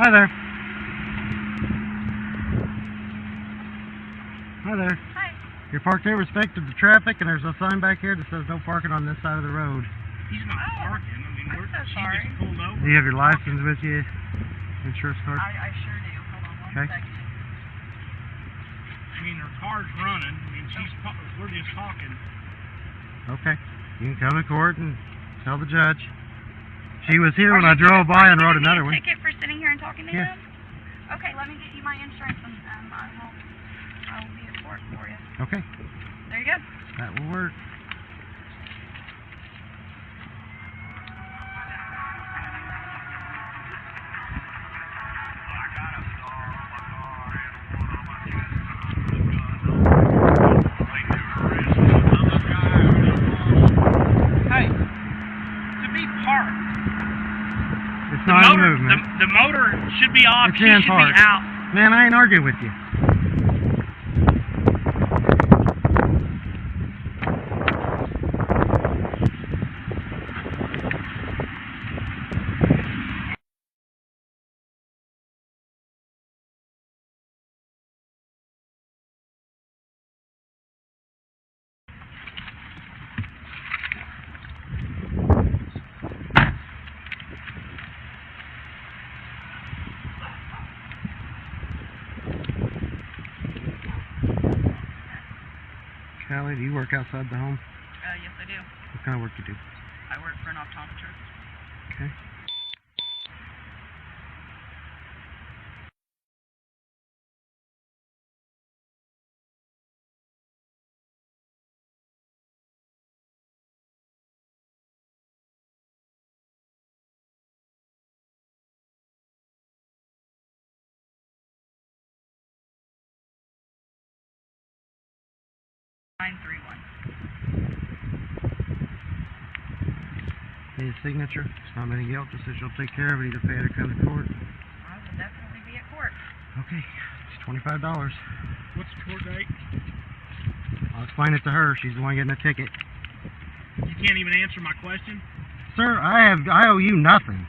Hi there. Hi there. Hi. You're parked here respective to traffic, and there's a sign back here that says no parking on this side of the road. He's not parking. I mean, she just pulled over. Do you have your license with you? Insurance card? I sure do. Hold on one second. I mean, her car's running. I mean, we're just talking. Okay. You can come to court and tell the judge. She was here when I drove by and wrote another one. Ticket for sitting here and talking to Yeah. him? Okay, let me get you my insurance and I will be at court for you. Okay. There you go. That will work. The motor should be off. She should be out. Man, I ain't arguing with you. Callie, do you work outside the home? Yes, I do. What kind of work do you do? I work for an optometrist. Okay. Need a signature? It's not any guilt. Just says you'll take care of it. Either pay it or come to court. I will definitely be at court. Okay. It's $25. What's the court date? I'll explain it to her. She's the one getting the ticket. You can't even answer my question? Sir, I owe you nothing.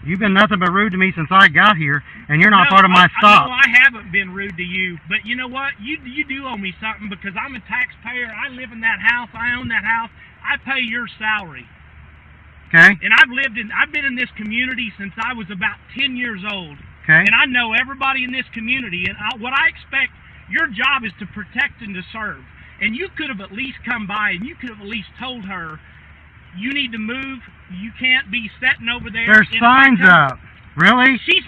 You've been nothing but rude to me since I got here, and you're not part of my stop. No, I haven't been rude to you, but you know what? You do owe me something because I'm a taxpayer. I live in that house. I own that house. I pay your salary. Okay. And I've been in this community since I was about 10 years old. Okay. And I know everybody in this community, and what I expect, your job is to protect and to serve. And you could have at least come by and you could have at least told her, you need to move, you can't be sitting over there. There's signs up. Really? She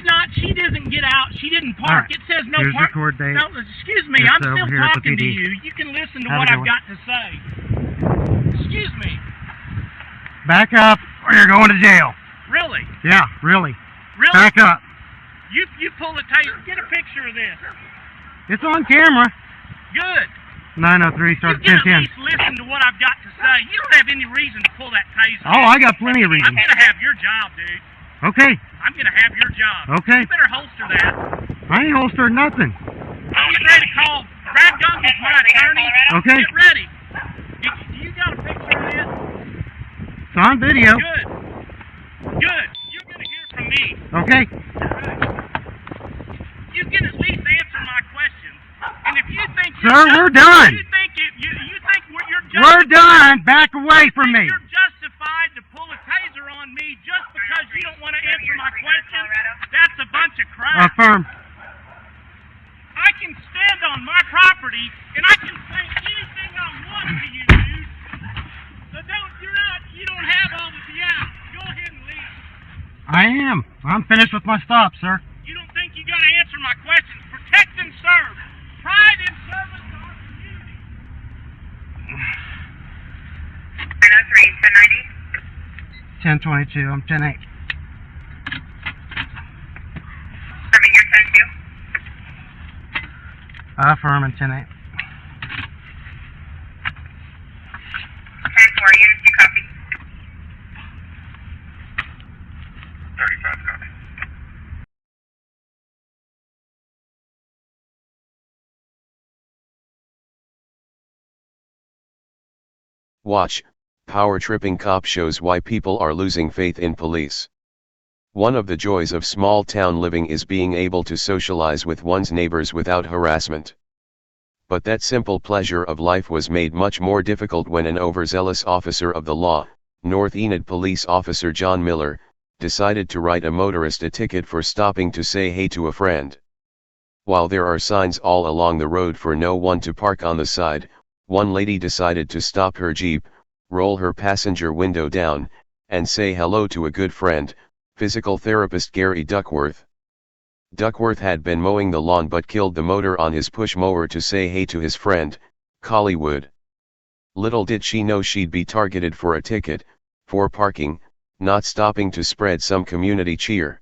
doesn't get out, she didn't park. Right. It says no park. Here's your court date. No, excuse me, I'm still talking to you. You can listen to what I've got to say. Excuse me. Back up or you're going to jail. Really? Yeah, really. Really? Back up. You pull the taser. Get a picture of this. It's on camera. Good. 903 starts 1010. You can at least listen to what I've got to say. You don't have any reason to pull that taser. Oh, I got plenty of reasons. I'm going to have your job, dude. Okay. I'm going to have your job. Okay. You better holster that. I ain't holstered nothing. I'm getting ready to call Brad Gungus, my attorney. Okay. Get ready. You got a picture of this? It's on video. Good. Good. You're going to hear from me. Okay. Good. You can at least answer my questions. And if you think Sir, we're done. You think you're justified. We're done. Back away from me. You're justified to pull a taser on me just because you don't want to answer my questions. That's a bunch of crap. Affirm. I can stand on my property and I can say anything I want to you, dude. So you don't have all the Go ahead and leave. I am. I'm finished with my stop, sir. You don't think you got to answer my questions? Protect and serve. Pride and service to our community. 903, 1090. 1022. I'm 10-8. You're 10-2. Affirm and 10-8. 10-4, units, you copy. 35, copy. Watch, power tripping cop shows why people are losing faith in police. One of the joys of small town living is being able to socialize with one's neighbors without harassment. But that simple pleasure of life was made much more difficult when an overzealous officer of the law, North Enid Police Officer John Miller, decided to write a motorist a ticket for stopping to say hey to a friend. While there are signs all along the road for no one to park on the side, one lady decided to stop her Jeep, roll her passenger window down, and say hello to a good friend, physical therapist Gary Duckworth. Duckworth had been mowing the lawn but killed the motor on his push mower to say hey to his friend, Collie. Little did she know she'd be targeted for a ticket, for parking, not stopping to spread some community cheer.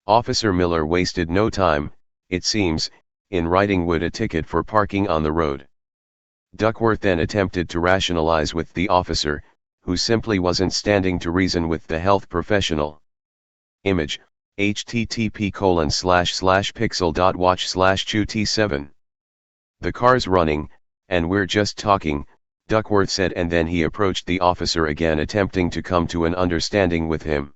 Officer Miller wasted no time, it seems, in writing Wood a ticket for parking on the road. Duckworth then attempted to rationalize with the officer, who simply wasn't standing to reason with the health professional. Image, http://pixel.watch/QT7. The car's running, and we're just talking, Duckworth said, and then he approached the officer again attempting to come to an understanding with him.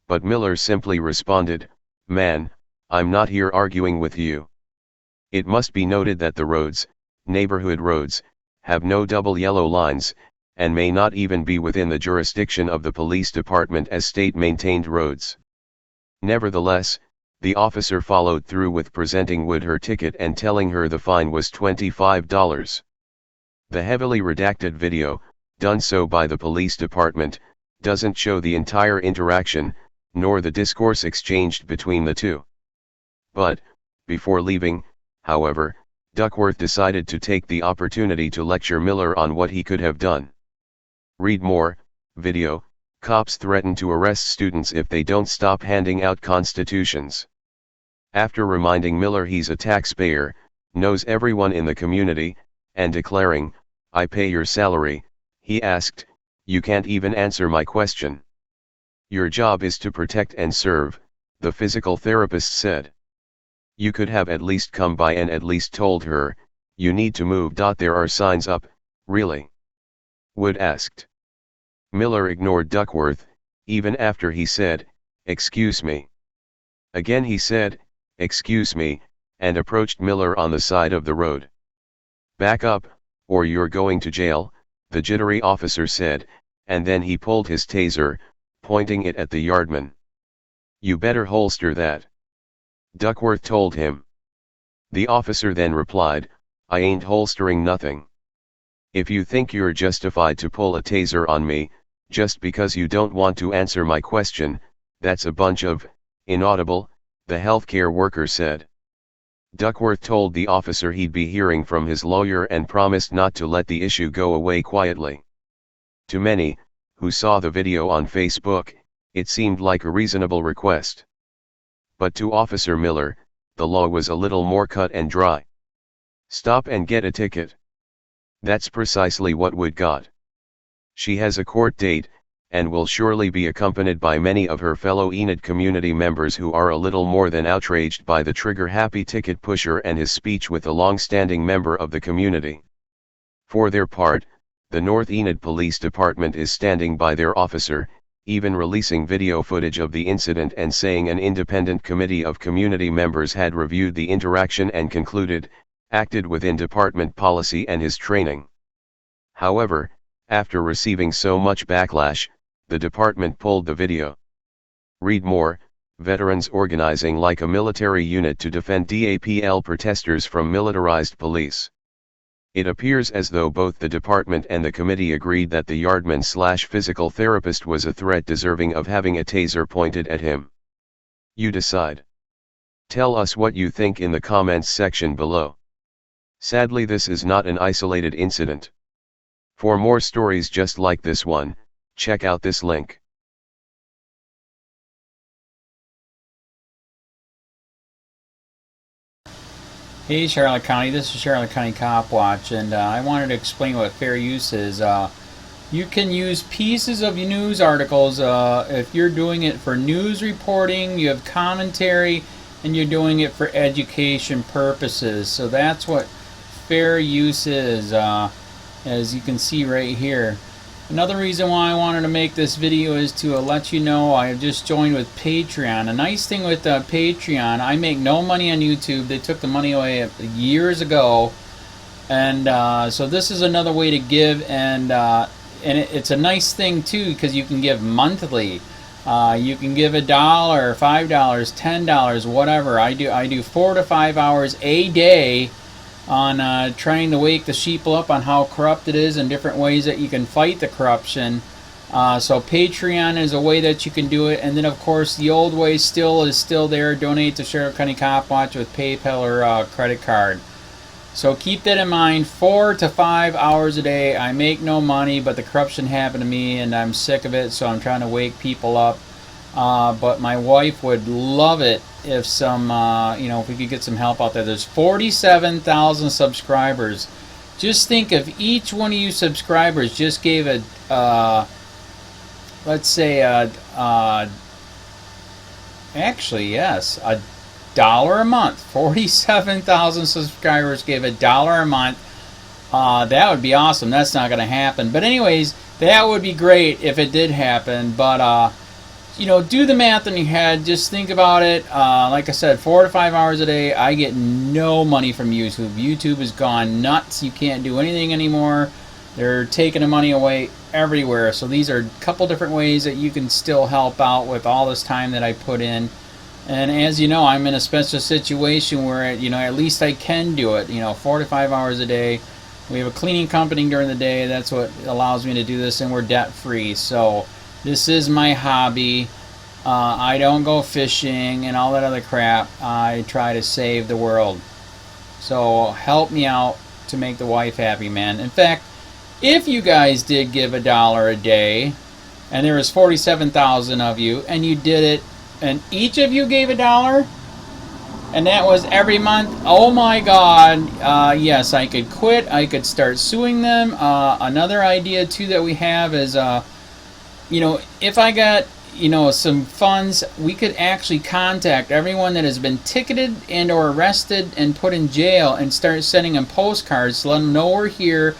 But Miller simply responded, "Man, I'm not here arguing with you." It must be noted that the roads, neighborhood roads, have no double yellow lines, and may not even be within the jurisdiction of the police department as state-maintained roads. Nevertheless, the officer followed through with presenting Wood her ticket and telling her the fine was $25. The heavily redacted video, done so by the police department, doesn't show the entire interaction, nor the discourse exchanged between the two. But, before leaving, however, Duckworth decided to take the opportunity to lecture Miller on what he could have done. Read more, video, cops threaten to arrest students if they don't stop handing out constitutions. After reminding Miller he's a taxpayer, knows everyone in the community, and declaring, "I pay your salary," he asked, "You can't even answer my question." "Your job is to protect and serve," the physical therapist said. "You could have at least come by and at least told her, you need to move. There are signs up, really?" Wood asked. Miller ignored Duckworth, even after he said, "Excuse me." Again he said, "Excuse me," and approached Miller on the side of the road. "Back up, or you're going to jail," the jittery officer said, and then he pulled his taser, pointing it at the yardman. "You better holster that," Duckworth told him. The officer then replied, "I ain't holstering nothing. If you think you're justified to pull a taser on me, just because you don't want to answer my question, that's a bunch of inaudible," the healthcare worker said. Duckworth told the officer he'd be hearing from his lawyer and promised not to let the issue go away quietly. To many, who saw the video on Facebook, it seemed like a reasonable request. But to Officer Miller, the law was a little more cut and dry. Stop and get a ticket. That's precisely what Wood got. She has a court date, and will surely be accompanied by many of her fellow Enid community members who are a little more than outraged by the trigger-happy ticket pusher and his speech with a long-standing member of the community. For their part, the North Enid Police Department is standing by their officer, even releasing video footage of the incident and saying an independent committee of community members had reviewed the interaction and concluded, acted within department policy and his training. However, after receiving so much backlash, the department pulled the video. Read more, veterans organizing like a military unit to defend DAPL protesters from militarized police. It appears as though both the department and the committee agreed that the yardman/physical therapist was a threat deserving of having a taser pointed at him. You decide. Tell us what you think in the comments section below. Sadly, this is not an isolated incident. For more stories just like this one, check out this link. Hey Charlotte County, this is Charlotte County Cop Watch, and I wanted to explain what fair use is. You can use pieces of news articles if you're doing it for news reporting, you have commentary, and you're doing it for education purposes. So that's what fair use is, as you can see right here. Another reason why I wanted to make this video is to let you know I have just joined with Patreon. A nice thing with Patreon, I make no money on YouTube. They took the money away years ago, and so this is another way to give, and it's a nice thing too because you can give monthly. You can give $1, $5, $10, whatever. I do 4 to 5 hours a day on trying to wake the sheeple up on how corrupt it is and different ways that you can fight the corruption. So Patreon is a way that you can do it, and then of course the old way is still there. Donate to Sheriff County COPWATCH with PayPal or credit card. So keep that in mind. 4 to 5 hours a day. I make no money, but the corruption happened to me and I'm sick of it, so I'm trying to wake people up. But my wife would love it if if we could get some help out there. There's 47,000 subscribers. Just think if each one of you subscribers just gave let's say actually yes, $1 a month. 47,000 subscribers gave $1 a month. That would be awesome. That's not going to happen. But anyways, that would be great if it did happen. But do the math in your head. Just think about it. Like I said, 4 to 5 hours a day. I get no money from YouTube. YouTube has gone nuts. You can't do anything anymore. They're taking the money away everywhere. So these are a couple different ways that you can still help out with all this time that I put in. And as you know, I'm in a special situation where at least I can do it. 4 to 5 hours a day. We have a cleaning company during the day. That's what allows me to do this, and we're debt free. So this is my hobby. I don't go fishing and all that other crap. I try to save the world. So help me out to make the wife happy, man. In fact, if you guys did give $1 a day, and there was 47,000 of you, and you did it, and each of you gave $1, and that was every month, oh my God, yes, I could quit. I could start suing them. Another idea too that we have is if I got some funds, we could actually contact everyone that has been ticketed and or arrested and put in jail and start sending them postcards to let them know we're here,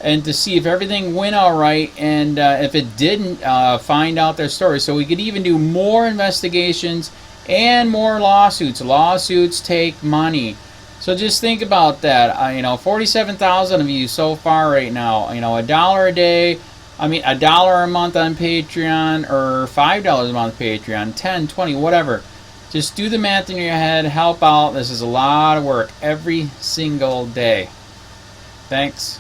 and to see if everything went all right, and if it didn't, find out their story. So we could even do more investigations and more lawsuits. Lawsuits take money. So just think about that. 47,000 of you so far right now. $1 a day. $1 a month on Patreon, or $5 a month Patreon, 10, 20, whatever. Just do the math in your head. Help out. This is a lot of work every single day. Thanks.